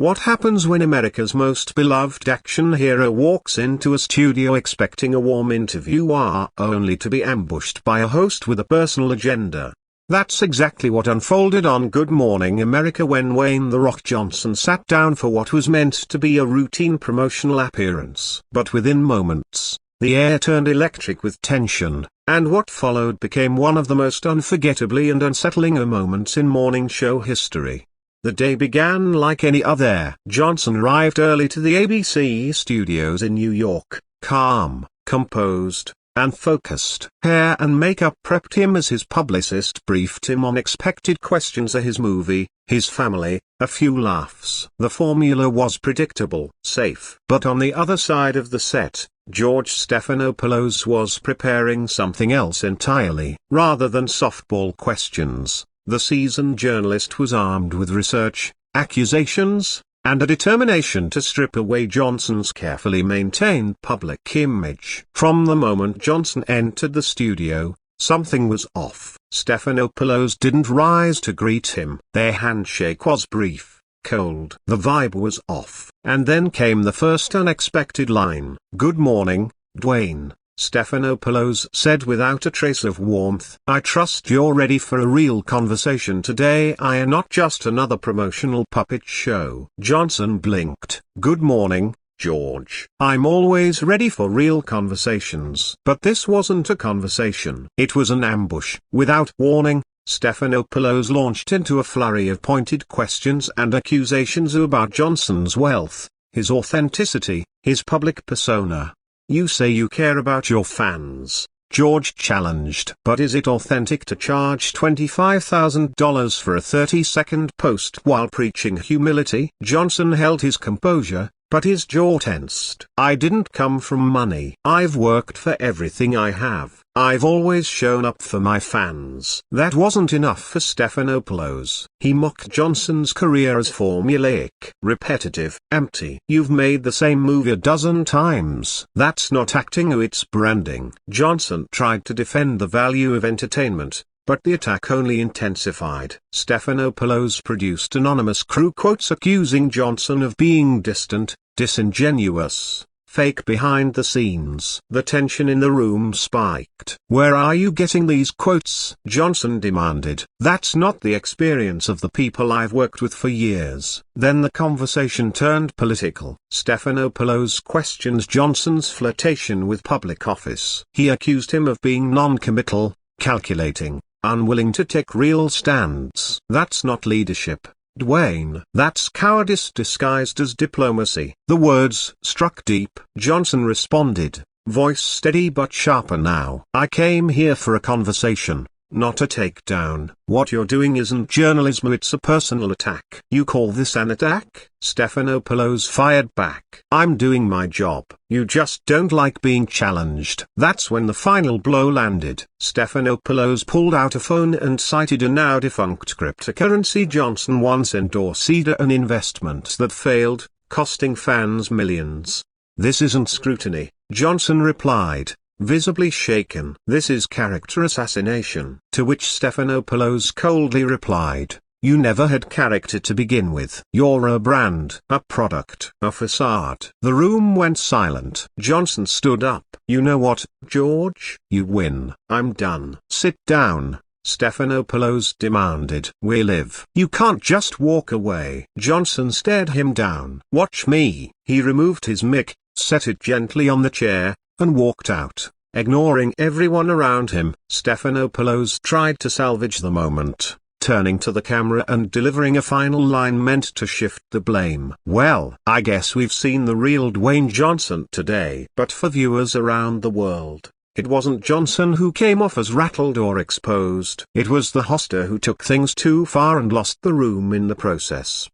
What happens when America's most beloved action hero walks into a studio expecting a warm interview only to be ambushed by a host with a personal agenda? That's exactly what unfolded on Good Morning America when Dwayne "The Rock" Johnson sat down for what was meant to be a routine promotional appearance. But within moments, the air turned electric with tension, and what followed became one of the most unforgettably and unsettling moments in morning show history. The day began like any other. Johnson arrived early to the ABC studios in New York, calm, composed, and focused. Hair and makeup prepped him as his publicist briefed him on expected questions of his movie, his family, a few laughs. The formula was predictable, safe. But on the other side of the set, George Stephanopoulos was preparing something else entirely. Rather than softball questions, the seasoned journalist was armed with research, accusations, and a determination to strip away Johnson's carefully maintained public image. From the moment Johnson entered the studio, something was off. Stephanopoulos didn't rise to greet him. Their handshake was brief, cold. The vibe was off. And then came the first unexpected line. "Good morning, Dwayne," Stephanopoulos said without a trace of warmth. "I trust you're ready for a real conversation today. I am not just another promotional puppet show." Johnson blinked. "Good morning, George. I'm always ready for real conversations." But this wasn't a conversation. It was an ambush. Without warning, Stephanopoulos launched into a flurry of pointed questions and accusations about Johnson's wealth, his authenticity, his public persona. "You say you care about your fans," George challenged. "But is it authentic to charge $25,000 for a 30-second post while preaching humility?" Johnson held his composure, but his jaw tensed. "I didn't come from money. I've worked for everything I have. I've always shown up for my fans." That wasn't enough for Stephanopoulos. He mocked Johnson's career as formulaic, repetitive, empty. "You've made the same movie a dozen times. That's not acting, it's branding." Johnson tried to defend the value of entertainment, but the attack only intensified. Stephanopoulos produced anonymous crew quotes accusing Johnson of being distant, disingenuous, fake behind the scenes. The tension in the room spiked. "Where are you getting these quotes?" Johnson demanded. "That's not the experience of the people I've worked with for years." Then the conversation turned political. Stephanopoulos questioned Johnson's flirtation with public office. He accused him of being non-committal, calculating, unwilling to take real stands. "That's not leadership, Dwayne. That's cowardice disguised as diplomacy." The words struck deep. Johnson responded, voice steady but sharper now. "I came here for a conversation, not a takedown. What you're doing isn't journalism, it's a personal attack." "You call this an attack?" Stephanopoulos fired back. "I'm doing my job. You just don't like being challenged." That's when the final blow landed. Stephanopoulos pulled out a phone and cited a now-defunct cryptocurrency Johnson once endorsed, an investment that failed, costing fans millions. "This isn't scrutiny," Johnson replied, visibly shaken. "This is character assassination." To which Stephanopoulos coldly replied, "You never had character to begin with. You're a brand, a product, a facade." The room went silent. Johnson stood up. "You know what, George? You win. I'm done." "Sit down," Stephanopoulos demanded. "We live. You can't just walk away." Johnson stared him down. "Watch me." He removed his mic, set it gently on the chair, and walked out, ignoring everyone around him. Stephanopoulos tried to salvage the moment, turning to the camera and delivering a final line meant to shift the blame. "Well, I guess we've seen the real Dwayne Johnson today." But for viewers around the world, it wasn't Johnson who came off as rattled or exposed. It was the hoster who took things too far and lost the room in the process.